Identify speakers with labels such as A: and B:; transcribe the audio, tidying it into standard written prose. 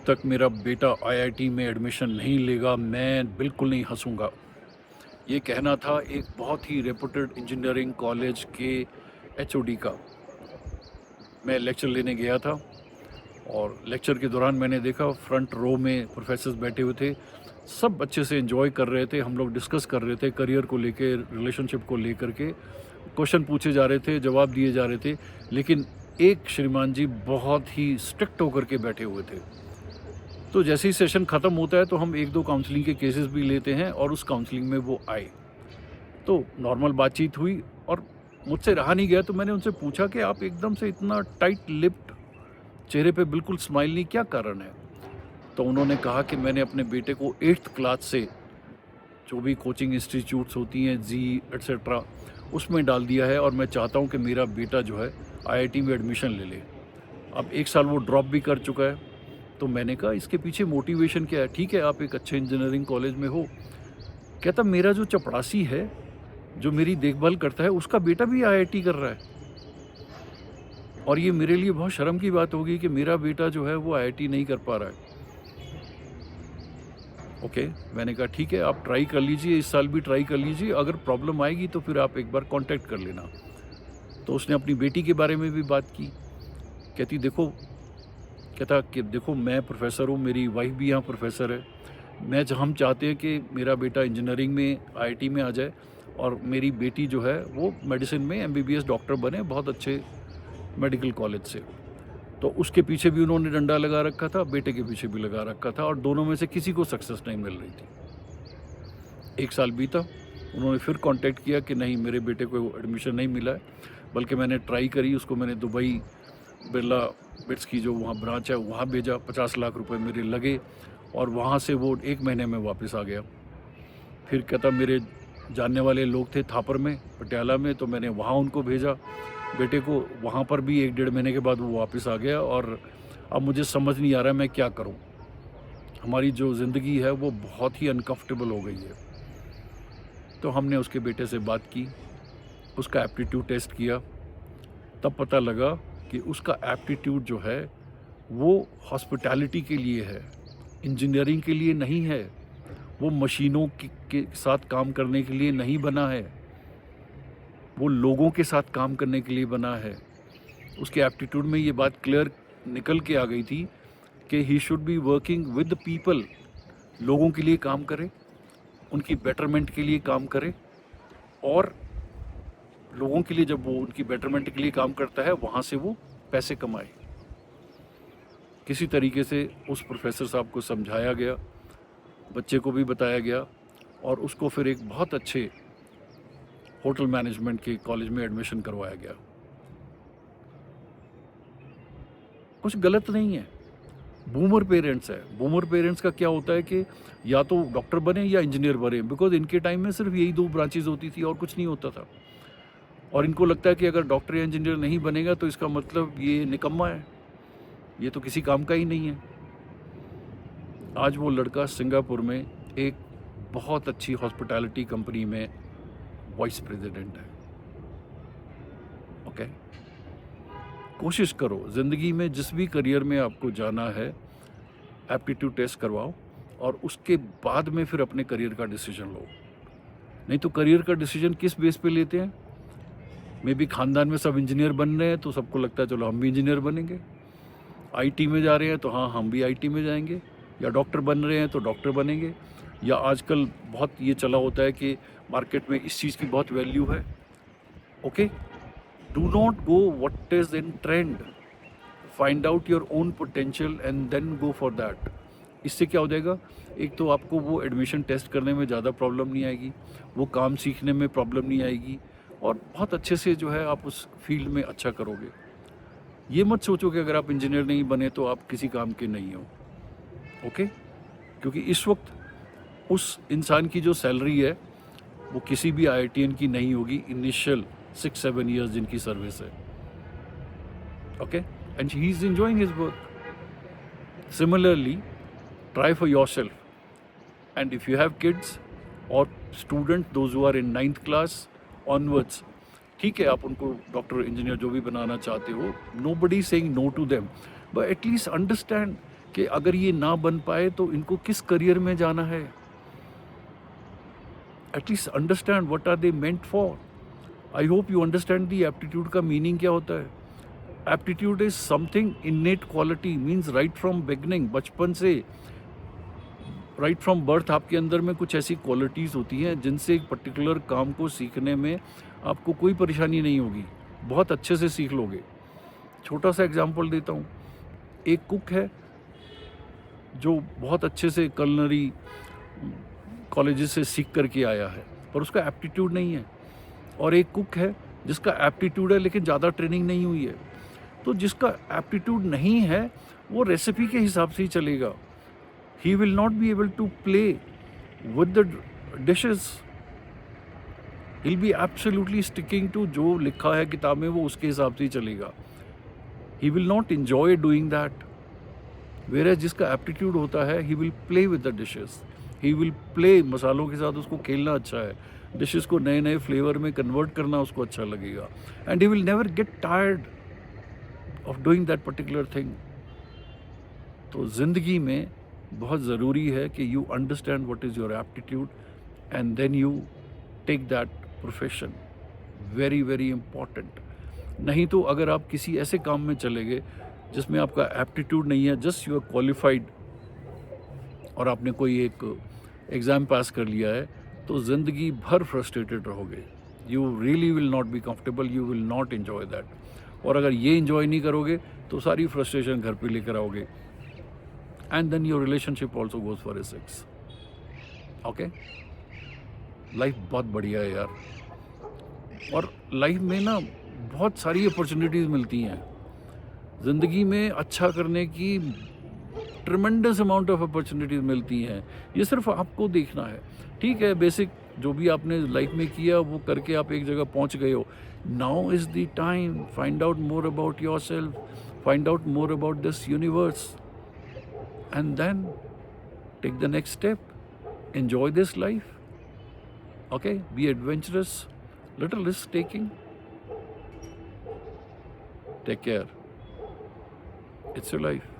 A: तक मेरा बेटा आईआईटी में एडमिशन नहीं लेगा, मैं बिल्कुल नहीं हँसूँगा। ये कहना था एक बहुत ही रेपुटेड इंजीनियरिंग कॉलेज के एचओडी का। मैं लेक्चर लेने गया था और लेक्चर के दौरान मैंने देखा फ्रंट रो में प्रोफेसर्स बैठे हुए थे। सब अच्छे से एंजॉय कर रहे थे, हम लोग डिस्कस कर रहे थे करियर को लेके, रिलेशनशिप को लेकर के। क्वेश्चन पूछे जा रहे थे, जवाब दिए जा रहे थे, लेकिन एक श्रीमान जी बहुत ही स्ट्रिक्ट होकर के बैठे हुए थे। तो जैसे ही सेशन ख़त्म होता है तो हम 1-2 काउंसलिंग के केसेस भी लेते हैं और उस काउंसलिंग में वो आए। तो नॉर्मल बातचीत हुई और मुझसे रहा नहीं गया, तो मैंने उनसे पूछा कि आप एकदम से इतना टाइट लिप्ड, चेहरे पे बिल्कुल स्माइल नहीं, क्या कारण है? तो उन्होंने कहा कि मैंने अपने बेटे को 8th क्लास से जो भी कोचिंग इंस्टीट्यूट्स होती हैं, जी एटसेट्रा, उसमें डाल दिया है और मैं चाहता हूँ कि मेरा बेटा जो है आईआईटी में एडमिशन ले ले। अब 1 साल वो ड्रॉप भी कर चुका है। तो मैंने कहा इसके पीछे मोटिवेशन क्या है? ठीक है, आप एक अच्छे इंजीनियरिंग कॉलेज में हो। कहता मेरा जो चपरासी है, जो मेरी देखभाल करता है, उसका बेटा भी आईआईटी कर रहा है। और ये मेरे लिए बहुत शर्म की बात होगी कि मेरा बेटा जो है वो आईआईटी नहीं कर पा रहा है। ओके, मैंने कहा ठीक है, आप ट्राई कर लीजिए, इस साल भी ट्राई कर लीजिए, अगर प्रॉब्लम आएगी तो फिर आप एक बार कांटेक्ट कर लेना। तो उसने अपनी बेटी के बारे में भी बात की। कहती देखो, कहता कि देखो मैं प्रोफेसर हूँ, मेरी वाइफ भी यहाँ प्रोफेसर है। हम चाहते हैं कि मेरा बेटा इंजीनियरिंग में आईआईटी में आ जाए और मेरी बेटी जो है वो मेडिसिन में एमबीबीएस डॉक्टर बने, बहुत अच्छे मेडिकल कॉलेज से। तो उसके पीछे भी उन्होंने डंडा लगा रखा था, बेटे के पीछे भी लगा रखा था, और दोनों में से किसी को सक्सेस नहीं मिल रही थी। 1 साल बीता, उन्होंने फिर कांटेक्ट किया कि नहीं, मेरे बेटे को एडमिशन नहीं मिला है, बल्कि मैंने ट्राई करी, उसको मैंने दुबई बिरला बिट्स की जो वहाँ ब्रांच है वहाँ भेजा, 50 लाख रुपए मेरे लगे और वहाँ से वो 1 महीने में वापस आ गया। फिर कहता मेरे जानने वाले लोग थे थापर में, पटियाला में, तो मैंने वहाँ उनको भेजा बेटे को, वहाँ पर भी 1-1.5 महीने के बाद वो वापस आ गया। और अब मुझे समझ नहीं आ रहा है मैं क्या करूँ। हमारी जो ज़िंदगी है वो बहुत ही अनकम्फर्टेबल हो गई है। तो हमने उसके बेटे से बात की, उसका एप्टीट्यूड टेस्ट किया, तब पता लगा कि उसका एप्टीट्यूड जो है वो हॉस्पिटैलिटी के लिए है, इंजीनियरिंग के लिए नहीं है। वो मशीनों के साथ काम करने के लिए नहीं बना है, वो लोगों के साथ काम करने के लिए बना है। उसके एप्टीट्यूड में ये बात क्लियर निकल के आ गई थी कि he should be working with people, लोगों के लिए काम करे, उनकी बेटरमेंट के लिए काम करे, और लोगों के लिए जब वो उनकी बेटरमेंट के लिए काम करता है वहाँ से वो पैसे कमाए। किसी तरीके से उस प्रोफेसर साहब को समझाया गया, बच्चे को भी बताया गया, और उसको फिर एक बहुत अच्छे होटल मैनेजमेंट के कॉलेज में एडमिशन करवाया गया। कुछ गलत नहीं है, बूमर पेरेंट्स है। बूमर पेरेंट्स का क्या होता है कि या तो डॉक्टर बने या इंजीनियर बने, बिकॉज इनके टाइम में सिर्फ यही 2 ब्रांचेज होती थी और कुछ नहीं होता था। और इनको लगता है कि अगर डॉक्टर या इंजीनियर नहीं बनेगा तो इसका मतलब ये निकम्मा है, ये तो किसी काम का ही नहीं है। आज वो लड़का सिंगापुर में एक बहुत अच्छी हॉस्पिटैलिटी कंपनी में वाइस प्रेसिडेंट है। ओके, कोशिश करो ज़िंदगी में जिस भी करियर में आपको जाना है, एप्टीट्यूड टेस्ट करवाओ और उसके बाद में फिर अपने करियर का डिसीजन लो। नहीं तो करियर का डिसीजन किस बेस पे लेते हैं? मे बी खानदान में सब इंजीनियर बन रहे हैं तो सबको लगता है चलो हम भी इंजीनियर बनेंगे। आईटी में जा रहे हैं तो हाँ हम भी आईटी में जाएंगे, या डॉक्टर बन रहे हैं तो डॉक्टर बनेंगे, या आजकल बहुत ये चला होता है कि मार्केट में इस चीज़ की बहुत वैल्यू है। Okay, do not go what is in trend, find out your own potential and then go for that. इससे क्या हो जाएगा, एक तो आपको वो एडमिशन टेस्ट करने में ज़्यादा प्रॉब्लम नहीं आएगी, वो काम सीखने में प्रॉब्लम नहीं आएगी, और बहुत अच्छे से जो है आप उस फील्ड में अच्छा करोगे। ये मत सोचो कि अगर आप इंजीनियर नहीं बने तो आप किसी काम के नहीं हो। ओके, क्योंकि इस वक्त उस इंसान की जो सैलरी है वो किसी भी आईआईटीएन की नहीं होगी इनिशियल 6-7 ईयर्स जिनकी सर्विस है। Okay, and he is enjoying his work. Similarly try for yourself, and if you have kids और student those who are in 9th class onwards, ठीक है आप उनको डॉक्टर इंजीनियर जो भी बनाना चाहते हो, nobody saying no to them, but at least understand कि अगर ये ना बन पाए तो इनको किस करियर में जाना है। At least understand what are they meant for. I hope you understand the aptitude का मीनिंग क्या होता है। Aptitude is something innate quality, means right from beginning, बचपन से, राइट फ्रॉम बर्थ आपके अंदर में कुछ ऐसी क्वालिटीज़ होती हैं जिनसे एक पर्टिकुलर काम को सीखने में आपको कोई परेशानी नहीं होगी, बहुत अच्छे से सीख लोगे। छोटा सा एग्जांपल देता हूँ। एक कुक है जो बहुत अच्छे से कलनरी कॉलेजेस से सीख करके आया है, पर उसका एप्टीट्यूड नहीं है। और एक कुक है जिसका एप्टीट्यूड है लेकिन ज़्यादा ट्रेनिंग नहीं हुई है। तो जिसका एप्टीट्यूड नहीं है वो रेसिपी के हिसाब से ही चलेगा। He will not be able to play with the dishes. He'll be absolutely sticking to जो लिखा है किताब में वो उसके हिसाब से ही चलेगा। He will not enjoy doing that. Whereas जिसका एप्टीट्यूड होता है he will play with the dishes. He will play, मसालों के साथ उसको खेलना अच्छा है, डिशेस को नए नए फ्लेवर में कन्वर्ट करना उसको अच्छा लगेगा। And he will never get tired of doing that particular thing. तो ज़िंदगी में बहुत ज़रूरी है कि you understand what is your aptitude and then you take that profession. Very very important. नहीं तो अगर आप किसी ऐसे काम में चले गए जिसमें आपका एप्टीट्यूड नहीं है, जस्ट यू आर क्वालिफाइड और आपने कोई एक एग्ज़ाम पास कर लिया है, तो ज़िंदगी भर फ्रस्ट्रेटेड रहोगे। You really will not be comfortable, you will not enjoy that. और अगर ये इन्जॉय नहीं करोगे तो सारी फ्रस्ट्रेशन घर पे लेकर आओगे। And then your relationship also goes for a 6. Okay? Life बहुत बढ़िया है यार। और लाइफ में ना बहुत सारी अपॉर्चुनिटीज़ मिलती हैं। ज़िंदगी में अच्छा करने की ट्रिमेंडस अमाउंट ऑफ अपॉर्चुनिटीज़ मिलती हैं। ये सिर्फ आपको देखना है। ठीक है, बेसिक जो भी आपने लाइफ में किया वो करके आप एक जगह पहुंच गए हो। Now is the time, find out more about yourself, find out more about this universe, and then take the next step. Enjoy this life. Okay? Be adventurous, little risk taking. Take care. It's your life.